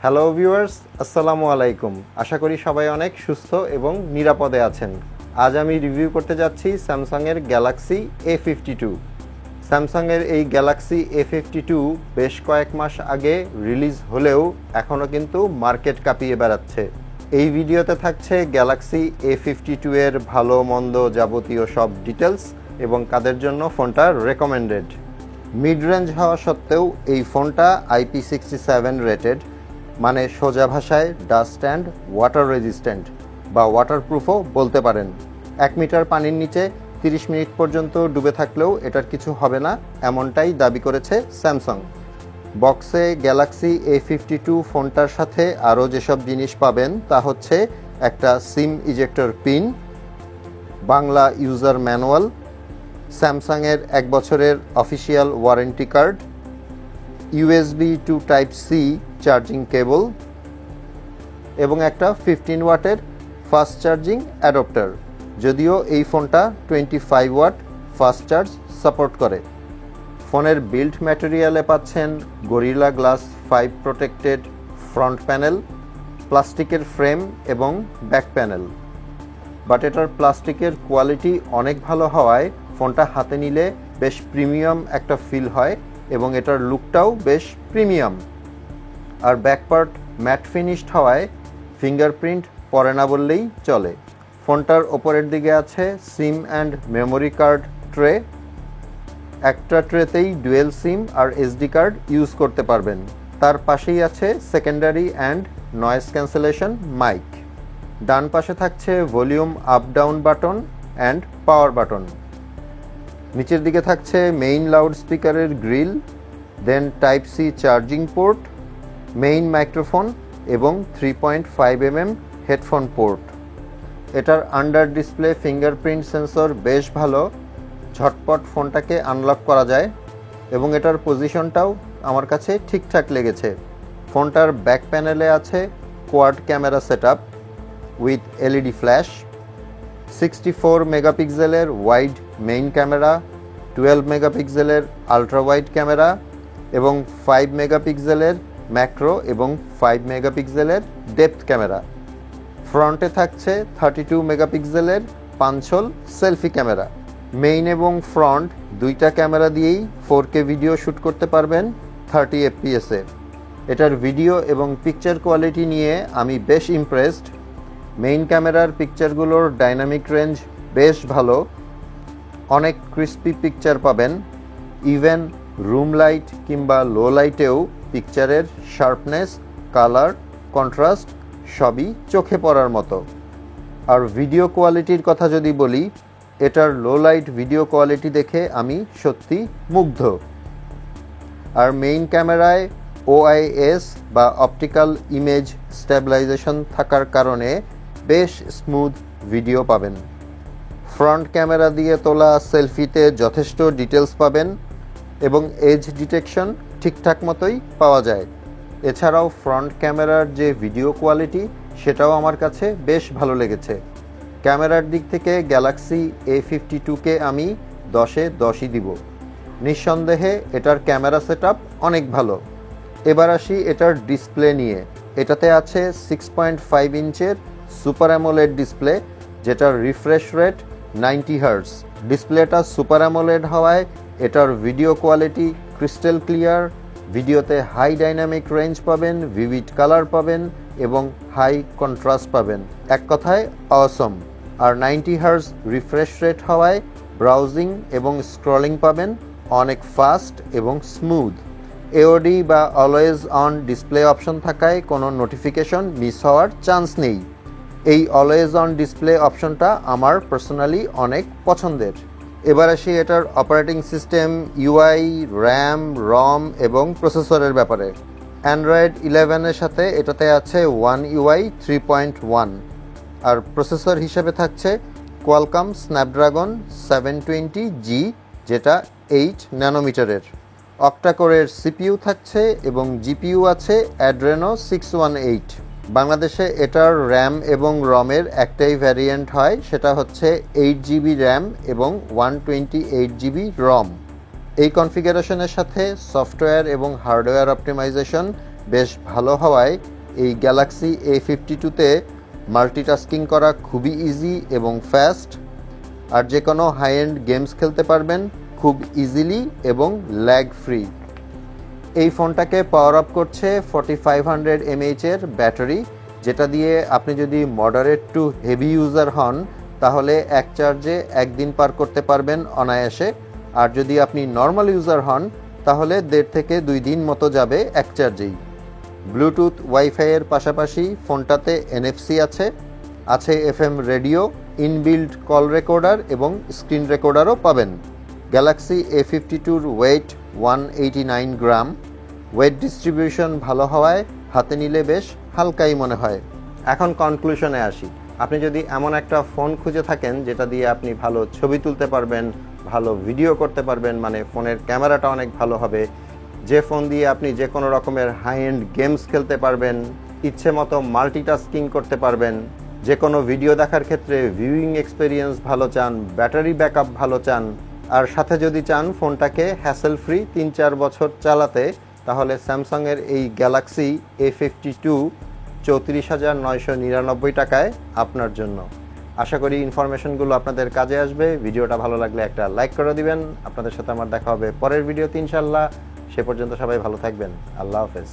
Hello viewers, আসসালামু আলাইকুম। আশা করি সবাই অনেক সুস্থ এবং নিরাপদে আছেন। আজ আমি রিভিউ করতে যাচ্ছি স্যামসাংয়ের গ্যালাক্সি A52। স্যামসাংয়ের এই গ্যালাক্সি A52 বেশ কয়েক মাস আগে রিলিজ হলেও এখনও কিন্তু মার্কেট কাঁপিয়ে বেড়াচ্ছে। এই ভিডিওতে থাকছে গ্যালাক্সি A52 এর ভালো মন্দ যাবতীয় সব ডিটেলস এবং কাদের জন্য ফোনটা রেকমেন্ডেড। মিড রেঞ্জ হওয়া সত্ত্বেও এই ফোনটা IP67 রেটেড, মানে সোজা ভাষায় ডাস্ট অ্যান্ড ওয়াটার রেজিস্ট্যান্ট বা ওয়াটারপ্রুফও বলতে পারেন। 1 মিটার পানির নিচে 30 মিনিট পর্যন্ত ডুবে থাকলেও এটার কিছু হবে না, এমনটাই দাবি করেছে স্যামসাং। বক্সে গ্যালাক্সি A52 ফোনটার সাথে আরও যেসব জিনিস পাবেন তা হচ্ছে একটা SIM ejector pin, Bangla user manual, স্যামসাংয়ের 1 বছরের official warranty card, USB to type C charging cable এবং একটা 15 ওয়াটের ফাস্ট চার্জিং অ্যাডপ্টার। যদিও এই ফোনটা 25 ওয়াট ফাস্ট চার্জ সাপোর্ট করে। ফোনের বিল্ড ম্যাটেরিয়ালে পাচ্ছেন gorilla glass 5 protected front panel, প্লাস্টিকের ফ্রেম এবং ব্যাক প্যানেল। বাট এটার প্লাস্টিকের কোয়ালিটি অনেক ভালো হওয়ায় ফোনটা হাতে নিলে বেশ প্রিমিয়াম একটা ফিল হয় এবং এটার লুকটাও বেশ প্রিমিয়াম। আর ব্যাক পার্ট ম্যাট ফিনিশড হওয়ায় ফিঙ্গারপ্রিন্ট পড়ে না বললেই চলে। ফোনটার ওপরের দিকে আছে SIM and memory card tray. একটা ট্রেতেই ডুয়েল সিম আর SD কার্ড ইউজ করতে পারবেন। তার পাশেই আছে secondary and noise cancellation mic. ডান পাশে থাকছে volume up down button and power button. নিচের দিকে থাকছে মেইন লাউড স্পিকারের grille, then type C charging port, main microphone এবং 3.5mm হেডফোন পোর্ট। এটার আন্ডার ডিসপ্লে ফিঙ্গারপ্রিন্ট সেন্সর বেশ ভালো, ঝটপট ফোনটাকে আনলক করা যায় এবং এটার পজিশনটাও আমার কাছে ঠিকঠাক লেগেছে। ফোনটার ব্যাক প্যানেলে আছে quad camera setup with LED flash, 64 মেগাপিক্সেলের ওয়াইড মেইন ক্যামেরা, 12 মেগাপিক্সেলের আলট্রা ওয়াইড ক্যামেরা এবং 5 মেগাপিক্সেলের ম্যাক্রো এবং 5 মেগাপিক্সেলের ডেপথ ক্যামেরা। ফ্রন্টে থাকছে 32 মেগাপিক্সেলের 5 হোল সেলফি ক্যামেরা। মেইন এবং ফ্রন্ট দুইটা ক্যামেরা দিয়েই 4K ভিডিও শ্যুট করতে পারবেন 30 fps-এ। এটার ভিডিও এবং পিকচার কোয়ালিটি নিয়ে আমি বেশ ইমপ্রেসড। মেইন ক্যামেরার পিকচারগুলোর ডাইনামিক রেঞ্জ বেশ ভালো, অনেক ক্রিস্পি পিকচার পাবেন। ইভেন রুম লাইট কিংবা লো লাইটেও পিকচারের শার্পনেস, কালার, কন্ট্রাস্ট সবই চোখে পড়ার মতো। আর ভিডিও কোয়ালিটির কথা যদি বলি, এটার লো লাইট ভিডিও কোয়ালিটি দেখে আমি সত্যি মুগ্ধ। আর মেইন ক্যামেরায় OIS বা অপটিক্যাল ইমেজ স্ট্যাবিলাইজেশন থাকার কারণে বেশ স্মুথ ভিডিও পাবেন। ফ্রন্ট ক্যামেরা দিয়ে তোলা সেলফিতে যথেষ্ট ডিটেলস পাবেন এবং এজ ডিটেকশন ঠিকঠাক মতোই পাওয়া যায়। এছাড়াও ফ্রন্ট ক্যামেরার যে ভিডিও কোয়ালিটি সেটাও আমার কাছে বেশ ভালো লেগেছে। ক্যামেরার দিক থেকে গ্যালাক্সি A52-কে আমি 10-এ 10ই দিব। নিঃসন্দেহে এটার ক্যামেরা সেটআপ অনেক ভালো। এবার আসি এটার ডিসপ্লে নিয়ে। এটাতে আছে 6.5 ইঞ্চের সুপার অ্যামোলেড ডিসপ্লে, যেটার রিফ্রেশ রেট 90 হার্টজ। ডিসপ্লেটা সুপার অ্যামোলেড হওয়ায় এটার ভিডিও কোয়ালিটি ক্রিস্টাল ক্লিয়ার, ভিডিওতে হাই ডাইনামিক রেঞ্জ পাবেন, ভিভিড কালার পাবেন এবং হাই কন্ট্রাস্ট পাবেন। এক কথায় অসম। আর 90 হার্টজ রিফ্রেশ রেট হওয়ায় ব্রাউজিং এবং স্ক্রলিং পাবেন অনেক ফাস্ট এবং স্মুথ। AOD বা অলওয়েজ অন ডিসপ্লে অপশন থাকায় কোনো নোটিফিকেশন মিস হওয়ার চান্স নেই। এই অলওয়েজ অন ডিসপ্লে অপশনটা আমার পার্সোনালি অনেক পছন্দের। এবার আসি এটার operating system, UI, RAM, ROM এবং প্রসেসরের ব্যাপারে। অ্যান্ড্রয়েড 11-এর সাথে এটাতে আছে One UI 3.1 আর প্রসেসর হিসেবে থাকছে কোয়ালকম স্ন্যাপড্রাগন 720G, যেটা 8 ন্যানোমিটারের। অক্টাকোরের CPU থাকছে এবং GPU আছে অ্যাড্রেনো 618। বাংলাদেশে এটার র্যাম এবং রমের একটাই ভ্যারিয়েন্ট হয়, সেটা হচ্ছে 8GB র্যাম এবং 128GB রম। এই কনফিগারেশনের সাথে সফটওয়্যার এবং হার্ডওয়্যার অপটিমাইজেশন বেশ ভালো হওয়ায় এই গ্যালাক্সি A52-তে মাল্টিটাস্কিং করা খুবই ইজি এবং ফাস্ট, আর যে কোনো হাই এন্ড গেমস খেলতে পারবেন খুব ইজিলি এবং ল্যাগ ফ্রি। এই ফোনটাকে পাওয়ার আপ করছে 4500 mAh এর ব্যাটারি, যেটা দিয়ে আপনি যদি মডারেট টু হেভি ইউজার হন তাহলে এক চার্জে একদিন পার করতে পারবেন অনায়াসে, আর যদি আপনি নর্মাল ইউজার হন তাহলে 1.5 থেকে 2 দিন মতো যাবে এক চার্জেই। ব্লুটুথ ওয়াইফাই এর পাশাপাশি ফোনটাতে NFC আছে FM radio, inbuilt call recorder এবং স্ক্রিন রেকর্ডারও পাবেন। গ্যালাক্সি A52-র ওয়েট 189 গ্রাম। ওয়েট ডিস্ট্রিবিউশন ভালো হওয়ায় হাতে নিলে বেশ হালকাই মনে হয়। এখন কনক্লুশনে আসি। আপনি যদি এমন একটা ফোন খুঁজে থাকেন যেটা দিয়ে আপনি ভালো ছবি তুলতে পারবেন, ভালো ভিডিও করতে পারবেন, মানে ফোনের ক্যামেরাটা অনেক ভালো হবে, যে ফোন দিয়ে আপনি যে কোনো রকমের হাই এন্ড গেমস খেলতে পারবেন, ইচ্ছে মতো মাল্টিটাস্কিং করতে পারবেন, যে কোনো ভিডিও দেখার ক্ষেত্রে ভিউইং এক্সপিরিয়েন্স ভালো চান, ব্যাটারি ব্যাকআপ ভালো চান, আর সাথে যদি চান ফোনটাকে হ্যাসেল ফ্রি 3-4 বছর চালাতে, তাহলে স্যামসাংয়ের এই গ্যালাক্সি A52 34,999 টাকায় আপনার জন্য। আশা করি ইনফরমেশনগুলো আপনাদের কাজে আসবে। ভিডিওটা ভালো লাগলে একটা লাইক করে দিবেন। আপনাদের সাথে আমার দেখা হবে পরের ভিডিওতে ইনশাল্লাহ। সে পর্যন্ত সবাই ভালো থাকবেন। আল্লাহ হাফেজ।